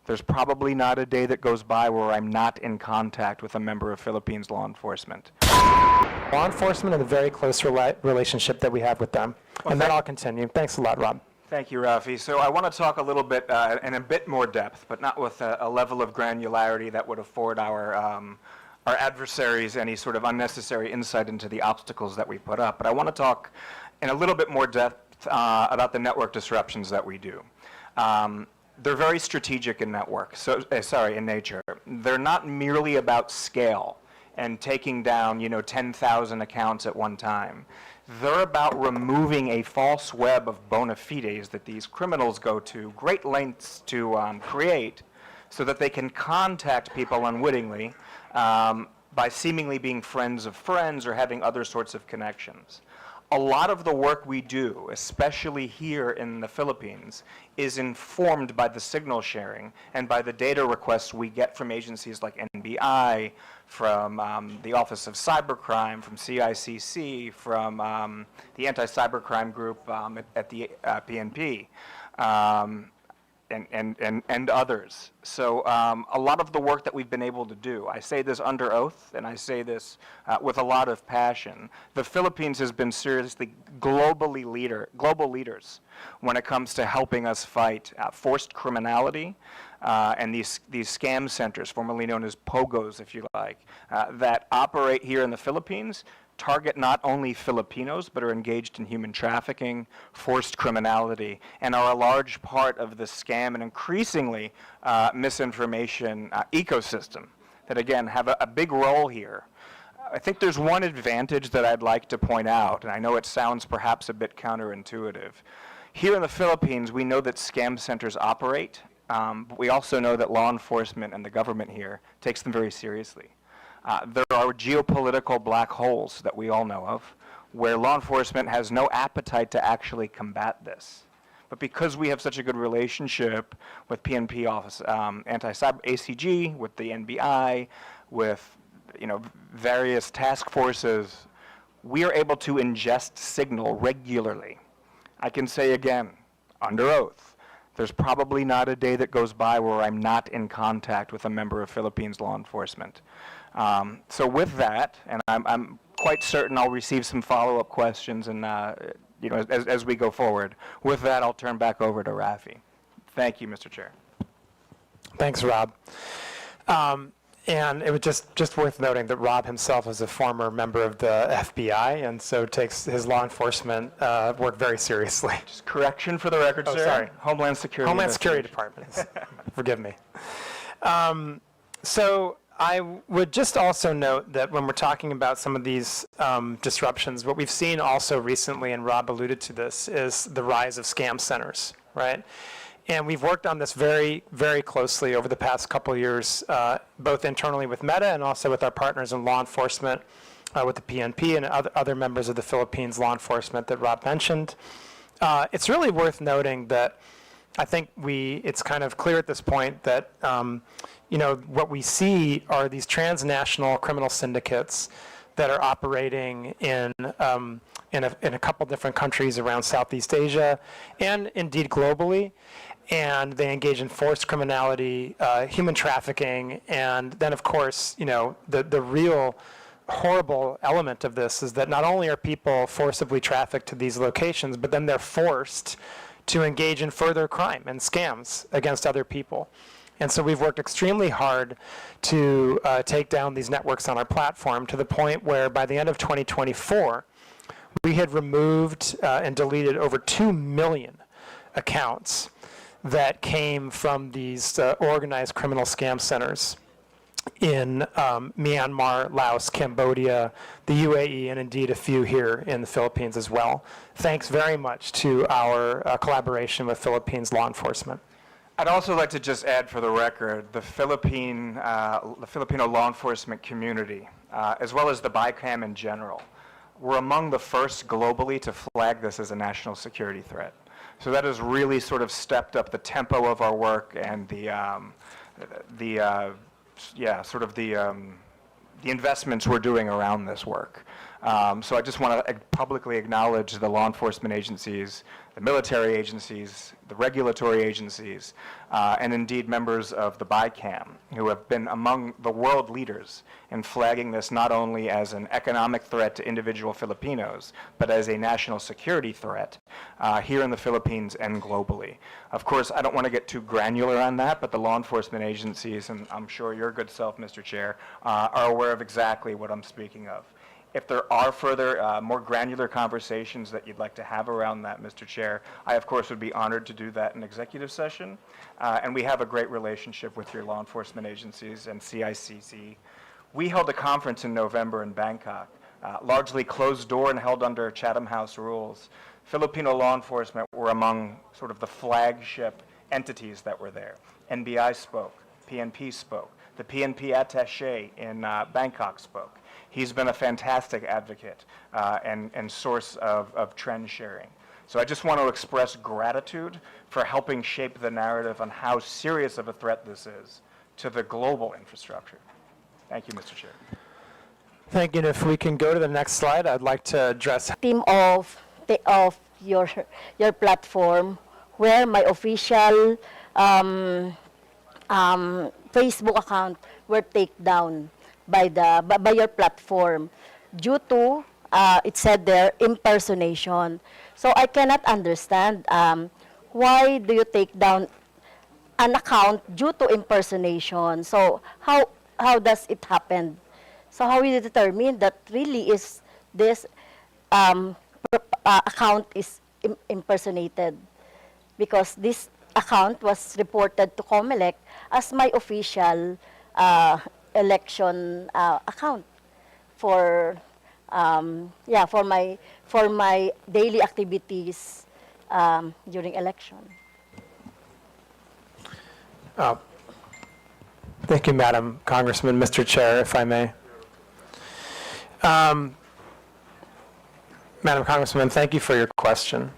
There's probably not a day that goes by where I'm not in contact with a member of Philippines law enforcement. Law enforcement and the very close relationship that we have with them. Well, and then I'll continue. Thanks a lot, Rob. Thank you, Rafi. So I want to talk a little bit in a bit more depth, but not with a level of granularity that would afford our adversaries any sort of unnecessary insight into the obstacles that we put up. But I want to talk in a little bit more depth about the network disruptions that we do. They're very strategic in in nature. They're not merely about scale and taking down, 10,000 accounts at one time. They're about removing a false web of bona fides that these criminals go to great lengths to create so that they can contact people unwittingly by seemingly being friends of friends or having other sorts of connections. A lot of the work we do, especially here in the Philippines, is informed by the signal sharing and by the data requests we get from agencies like NBI, from the Office of Cybercrime, from CICC, from the Anti-Cybercrime Group at the PNP, and others. So a lot of the work that we've been able to do, I say this under oath, and I say this with a lot of passion. The Philippines has been seriously global leaders when it comes to helping us fight forced criminality and these scam centers, formerly known as POGOs, if you like, that operate here in the Philippines, target not only Filipinos, but are engaged in human trafficking, forced criminality, and are a large part of the scam and increasingly misinformation ecosystem that, again, have a big role here. I think there's one advantage that I'd like to point out, and I know it sounds perhaps a bit counterintuitive. Here in the Philippines, we know that scam centers operate, but we also know that law enforcement and the government here takes them very seriously. There are geopolitical black holes that we all know of, where law enforcement has no appetite to actually combat this. But because we have such a good relationship with PNP office, anti-cyber ACG, with the NBI, with various task forces, we are able to ingest signal regularly. I can say again, under oath, there's probably not a day that goes by where I'm not in contact with a member of Philippines law enforcement. So with that, and I'm quite certain I'll receive some follow-up questions and as we go forward. With that, I'll turn back over to Rafi. Thank you, Mr. Chair. Thanks, Rob. And it was just worth noting that Rob himself is a former member of the FBI, and so takes his law enforcement work very seriously. Just correction for the record, sir. Sorry. Homeland Security. Homeland Security Department. Forgive me. So I would just also note that when we're talking about some of these disruptions, what we've seen also recently, and Rob alluded to this, is the rise of scam centers, right? And we've worked on this very, very closely over the past couple of years, both internally with Meta and also with our partners in law enforcement, with the PNP and other members of the Philippines law enforcement that Rob mentioned. It's really worth noting that I think it's kind of clear at this point that what we see are these transnational criminal syndicates that are operating in a couple different countries around Southeast Asia and indeed globally. And they engage in forced criminality, human trafficking, and then of course, the real horrible element of this is that not only are people forcibly trafficked to these locations, but then they're forced to engage in further crime and scams against other people. And so we've worked extremely hard to take down these networks on our platform to the point where by the end of 2024, we had removed and deleted over 2 million accounts that came from these organized criminal scam centers in Myanmar, Laos, Cambodia, the UAE, and indeed a few here in the Philippines as well. Thanks very much to our collaboration with Philippines law enforcement. I'd also like to just add for the record, the Filipino law enforcement community, as well as the BICAM in general, were among the first globally to flag this as a national security threat. So that has really sort of stepped up the tempo of our work and the investments we're doing around this work. So I just want to publicly acknowledge the law enforcement agencies, the military agencies, the regulatory agencies, and indeed members of the BICAM, who have been among the world leaders in flagging this not only as an economic threat to individual Filipinos, but as a national security threat here in the Philippines and globally. Of course, I don't want to get too granular on that, but the law enforcement agencies, and I'm sure your good self, Mr. Chair, are aware of exactly what I'm speaking of. If there are further, more granular conversations that you'd like to have around that, Mr. Chair, I, of course, would be honored to do that in executive session. And we have a great relationship with your law enforcement agencies and CICC. We held a conference in November in Bangkok, largely closed door and held under Chatham House rules. Filipino law enforcement were among sort of the flagship entities that were there. NBI spoke, PNP spoke, the PNP attaché in Bangkok spoke. He's been a fantastic advocate and source of trend sharing. So I just want to express gratitude for helping shape the narrative on how serious of a threat this is to the global infrastructure. Thank you, Mr. Chair. Thank you. And if we can go to the next slide, I'd like to address. Team of your platform, where my official Facebook account were taken down by your platform due to it said there impersonation. So I cannot understand why do you take down an account due to impersonation. So how does it happen? So how will you determine that really is this account is impersonated? Because this account was reported to COMELEC as my official election account for my daily activities during election. Thank you, Madam Congressman. Mr. Chair, if I may. Madam Congressman, thank you for your question.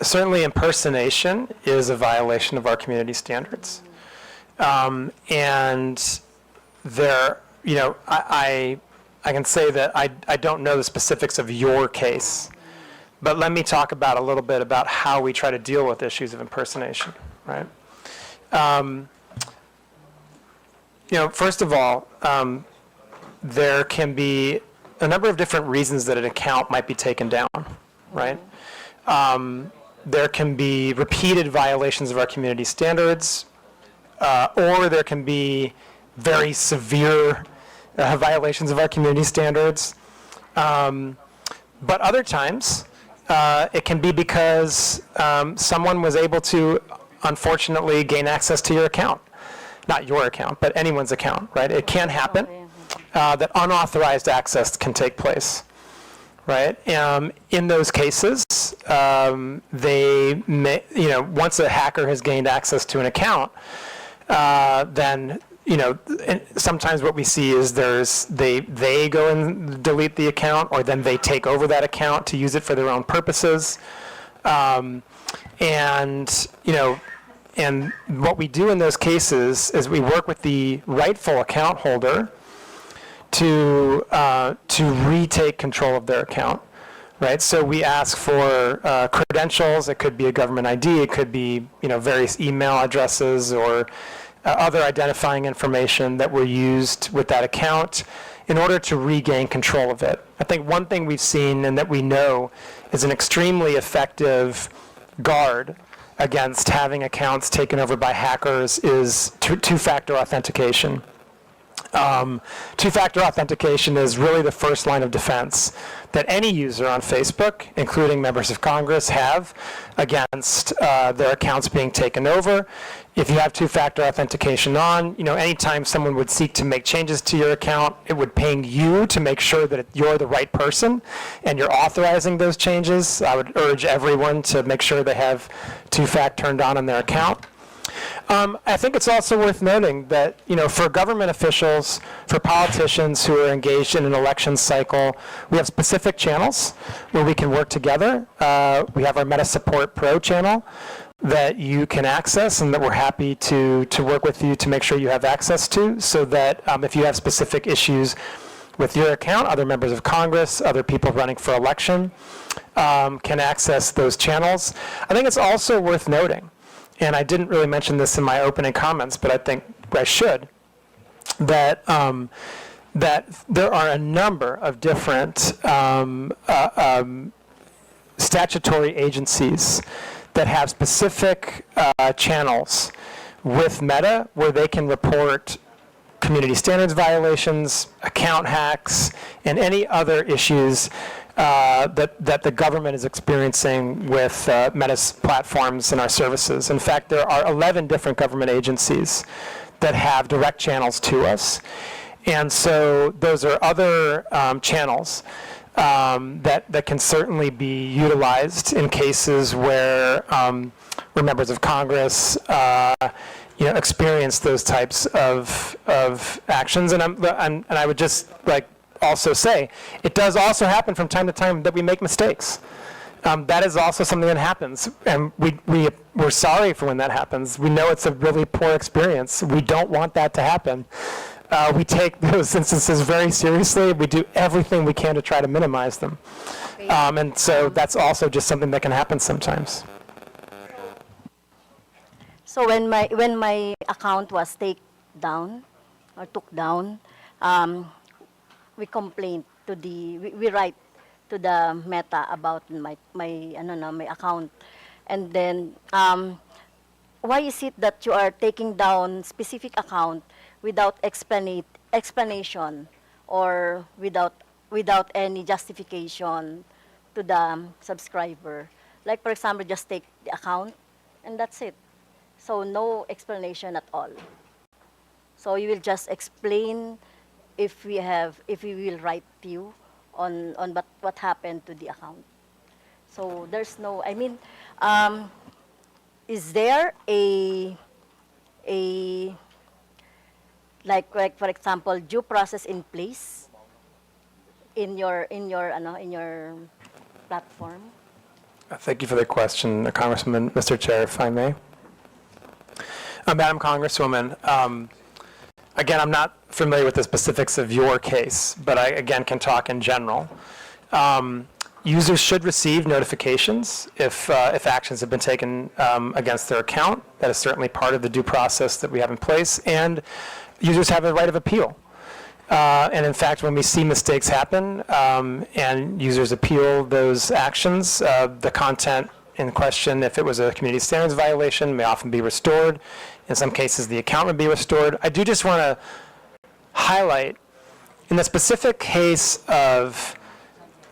Certainly impersonation is a violation of our community standards. And there, I can say that I don't know the specifics of your case, but let me talk about a little bit about how we try to deal with issues of impersonation, right? First of all, there can be a number of different reasons that an account might be taken down, right? There can be repeated violations of our community standards, or there can be very severe violations of our community standards. But other times, it can be because someone was able to, unfortunately, gain access to your account. Not your account, but anyone's account, right? It can happen that unauthorized access can take place, right? In those cases, they may, once a hacker has gained access to an account, then, sometimes what we see is they go and delete the account, or then they take over that account to use it for their own purposes. And what we do in those cases is we work with the rightful account holder to retake control of their account, right? So we ask for credentials. It could be a government ID. It could be various email addresses or other identifying information that were used with that account in order to regain control of it. I think one thing we've seen and that we know is an extremely effective guard against having accounts taken over by hackers is two-factor authentication. Two-factor authentication is really the first line of defense that any user on Facebook, including members of Congress, have against their accounts being taken over. If you have two-factor authentication on, anytime someone would seek to make changes to your account, it would ping you to make sure that you're the right person and you're authorizing those changes. I would urge everyone to make sure they have two-fact turned on their account. I think it's also worth noting that, for government officials, for politicians who are engaged in an election cycle, we have specific channels where we can work together. We have our Meta Support Pro channel that you can access and that we're happy to work with you to make sure you have access to, so that if you have specific issues with your account, other members of Congress, other people running for election can access those channels. I think it's also worth noting, and I didn't really mention this in my opening comments, but I think I should, that that there are a number of different statutory agencies that have specific channels with Meta where they can report community standards violations, account hacks, and any other issues that the government is experiencing with Meta's platforms and our services. In fact, there are 11 different government agencies that have direct channels to us. And so those are other channels that can certainly be utilized in cases where members of Congress experience those types of actions. And I would just also say, it does also happen from time to time that we make mistakes. That is also something that happens, and we're sorry for when that happens. We know it's a really poor experience. We don't want that to happen. We take those instances very seriously. We do everything we can to try to minimize them. And so that's also just something that can happen sometimes. So when my account was took down, we complained to we write to the Meta about my account, and then why is it that you are taking down specific account without explanation or without any justification to the subscriber? Like, for example, just take the account and that's it. So no explanation at all. So you will just explain if we will write to you on what happened to the account. So there's no, is there a like for example, due process in place in your platform? Thank you for the question, Congressman, Mr. Chair, if I may. Madam Congresswoman, again, I'm not familiar with the specifics of your case, but I, again, can talk in general. Users should receive notifications if actions have been taken against their account. That is certainly part of the due process that we have in place, and users have a right of appeal. And in fact, when we see mistakes happen and users appeal those actions, the content in question, if it was a community standards violation, may often be restored. In some cases, the account would be restored. I do just want to highlight, in the specific case of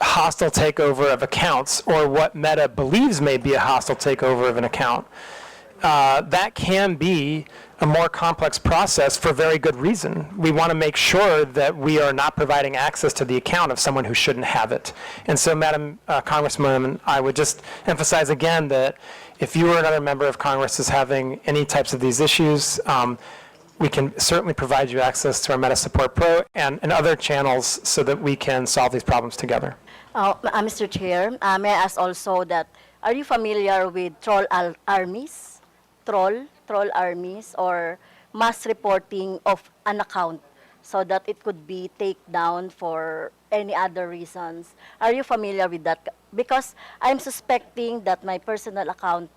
hostile takeover of accounts, or what Meta believes may be a hostile takeover of an account, that can be a more complex process for very good reason. We want to make sure that we are not providing access to the account of someone who shouldn't have it. And so, Madam Congresswoman, I would just emphasize again that if you or another member of Congress is having any types of these issues, we can certainly provide you access to our Meta Support Pro and other channels so that we can solve these problems together. Mr. Chair, may I ask also that, are you familiar with troll armies? Troll armies, or mass reporting of an account so that it could be taken down for any other reasons? Are you familiar with that? Because I'm suspecting that my personal account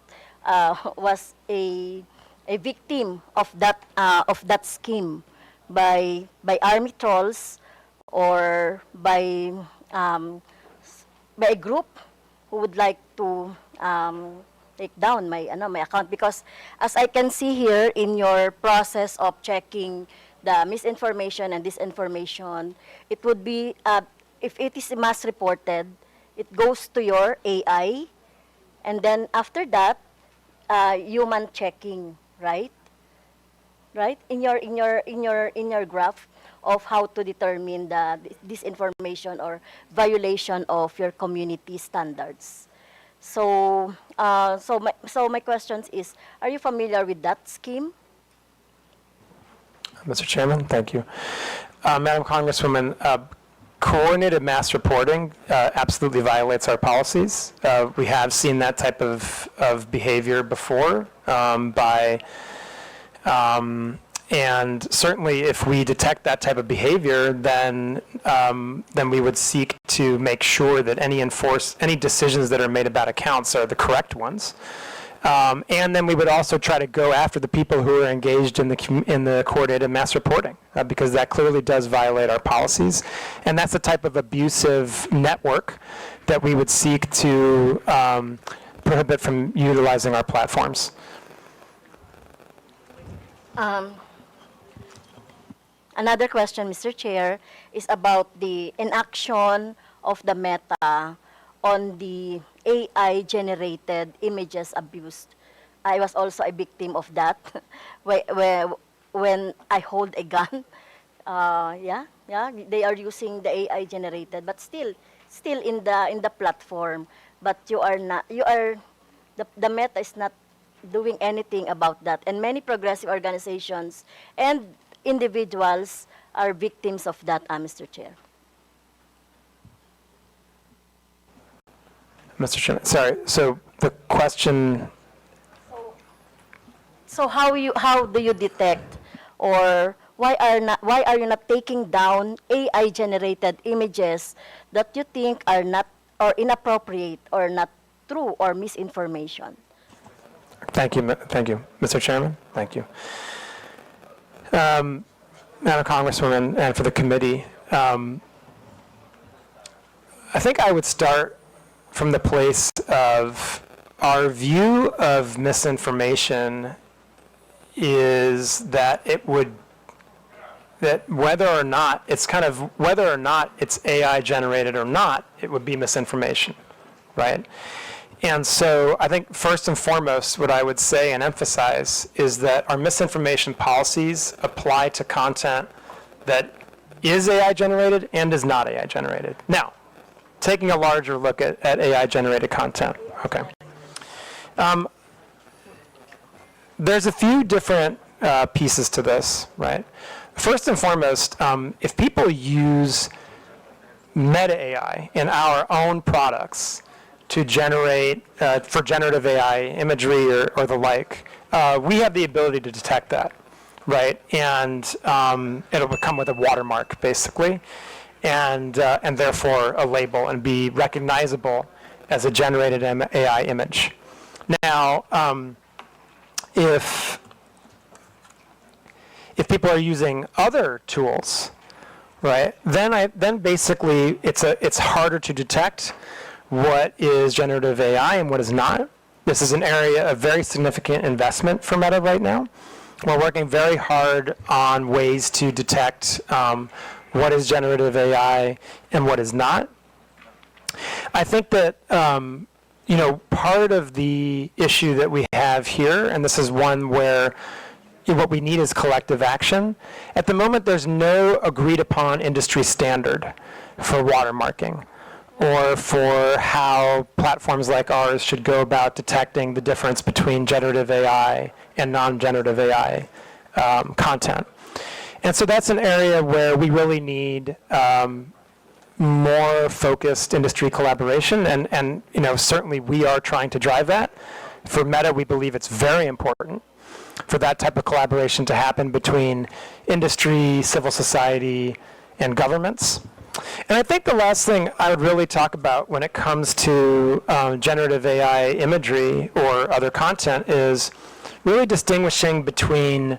was a victim of that scheme by army trolls, or by a group who would like to take down my account. Because as I can see here in your process of checking the misinformation and disinformation, it would be, if it is mass reported, it goes to your AI, and then after that, human checking, right? Right? In your graph of how to determine the disinformation or violation of your community standards. So, my question is, are you familiar with that scheme? Mr. Chairman, thank you. Madam Congresswoman, coordinated mass reporting absolutely violates our policies. We have seen that type of behavior before by And certainly, if we detect that type of behavior, then we would seek to make sure that any decisions that are made about accounts are the correct ones. And then we would also try to go after the people who are engaged in the coordinated mass reporting, because that clearly does violate our policies. And that's the type of abusive network that we would seek to prohibit from utilizing our platforms. Another question, Mr. Chair, is about the inaction of the Meta on the AI-generated images abused. I was also a victim of that when I hold a gun. They are using the AI-generated, but still in the platform. But the Meta is not doing anything about that. And many progressive organizations and individuals are victims of that, Mr. Chair. Mr. Chairman, sorry, so the question, So how do you detect, or why are you not taking down AI generated images that you think are not or inappropriate or not true or misinformation? thank you, Mr. Chairman, thank you. Madam Congresswoman, and for the committee, I think I would start from the place of our view of misinformation is that whether or not it's AI generated or not, it would be misinformation, right? And so I think first and foremost, what I would say and emphasize is that our misinformation policies apply to content that is AI generated and is not AI generated. Now, taking a larger look at AI generated content, okay. There's a few different pieces to this, right? First and foremost, if people use meta AI in our own products to generate, for generative AI imagery or the like, we have the ability to detect that, right? And it'll come with a watermark, basically, and therefore a label and be recognizable as a generated AI image. Now, if people are using other tools, right, then basically it's harder to detect what is generative AI and what is not. This is an area of very significant investment for Meta right now. We're working very hard on ways to detect what is generative AI and what is not. I think that part of the issue that we have here, and this is one where what we need is collective action. At the moment, there's no agreed upon industry standard for watermarking or for how platforms like ours should go about detecting the difference between generative AI and non-generative AI content. And so that's an area where we really need more focused industry collaboration, and certainly we are trying to drive that. For Meta, we believe it's very important for that type of collaboration to happen between industry, civil society, and governments. And I think the last thing I would really talk about when it comes to generative AI imagery or other content is really distinguishing between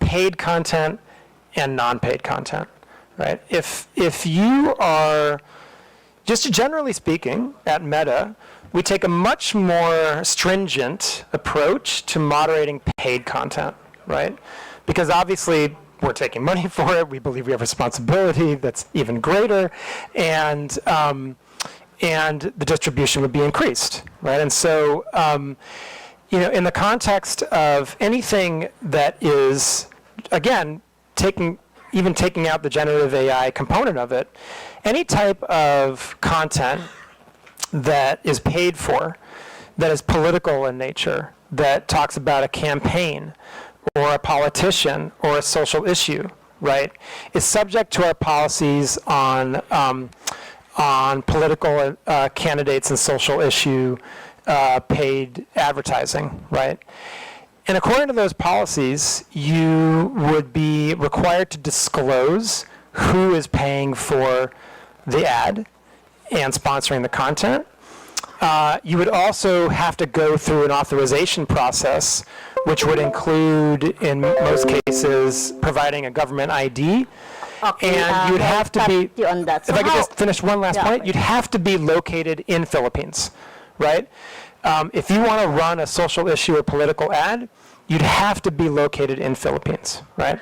paid content and non-paid content, right? If you are, just generally speaking, at Meta, we take a much more stringent approach to moderating paid content, right? Because obviously we're taking money for it. We believe we have responsibility that's even greater, and the distribution would be increased, right? And so, in the context of anything that is, again, taking out the generative AI component of it, any type of content that is paid for, that is political in nature, that talks about a campaign or a politician or a social issue, right, is subject to our policies on political candidates and social issue paid advertising, right? And according to those policies, you would be required to disclose who is paying for the ad and sponsoring the content. You would also have to go through an authorization process, which would include, in most cases, providing a government ID. Okay, And you'd have to cut be, you on that. if So I could how- just finish one last Yeah, point, okay. you'd have to be located in Philippines, right? If you want to run a social issue or political ad, you'd have to be located in Philippines, right?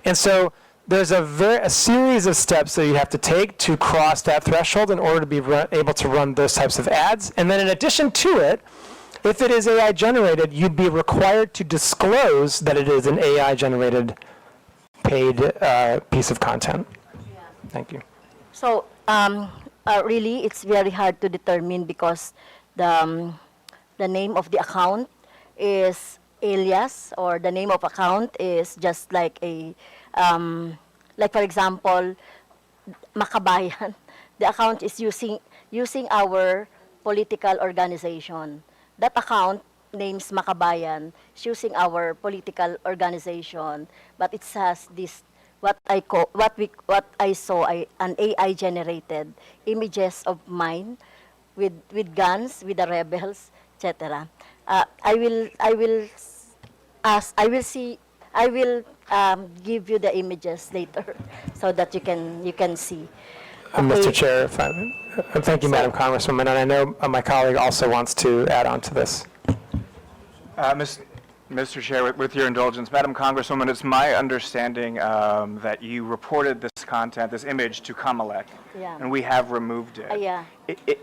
And so there's a series of steps that you have to take to cross that threshold in order to be able to run those types of ads. And then in addition to it, if it is AI generated, you'd be required to disclose that it is an AI generated paid piece of content. Thank you. So, really, it's very hard to determine because the name of the account is alias, or the name of account is just like a, like for example, Makabayan. The account is using our political organization. That account names Makabayan is using our political organization, but it has this what I saw an AI generated images of mine with guns, with the rebels, etc. I will give you the images later so that you can see. Mr. Okay. Chair, thank you, Madam Congresswoman, and I know my colleague also wants to add on to this. Mr. Chair, with your indulgence, Madam Congresswoman, it's my understanding that you reported this content, this image, to Comelec, Yeah. and we have removed it. Yeah.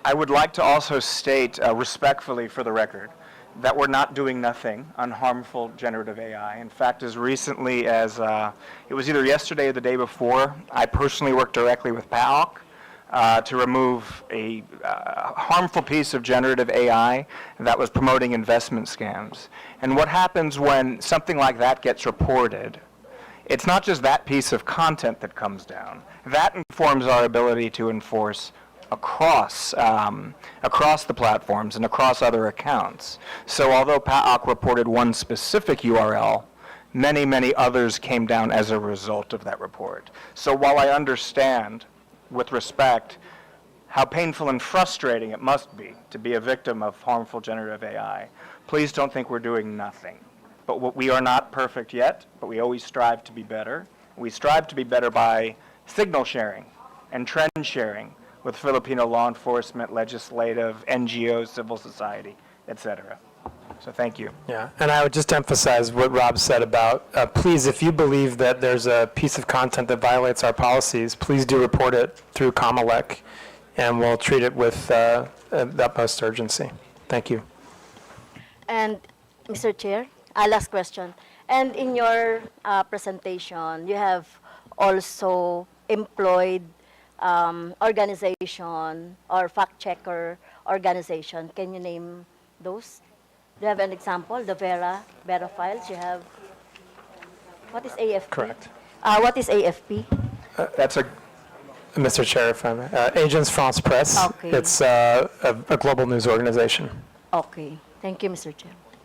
I would like to also state respectfully for the record that we're not doing nothing on harmful generative AI. In fact, as recently as, it was either yesterday or the day before, I personally worked directly with ph.update to remove a harmful piece of generative AI that was promoting investment scams. And what happens when something like that gets reported, it's not just that piece of content that comes down. That informs our ability to enforce across the platforms and across other accounts. So although ph.update reported one specific URL, many others came down as a result of that report. So while I understand, with respect, how painful and frustrating it must be to be a victim of harmful generative AI, please don't think we're doing nothing. But we are not perfect yet, but we always strive to be better. We strive to be better by signal sharing and trend sharing with Filipino law enforcement, legislative, NGOs, civil society, etc. So thank you. Yeah, and I would just emphasize what Rob said about, please, if you believe that there's a piece of content that violates our policies, please do report it through Comelec, and we'll treat it with the utmost urgency. Thank you. And Mr. Chair, last question. And in your presentation, you have also employed organization or fact checker organization. Can you name those? Do you have an example? The Vera files you have. What is AFP? Correct. What is AFP? That's a Mr. Chair, if I may. Agence France Presse. Okay. It's a global news organization. Okay. Thank you, Mr. Chair.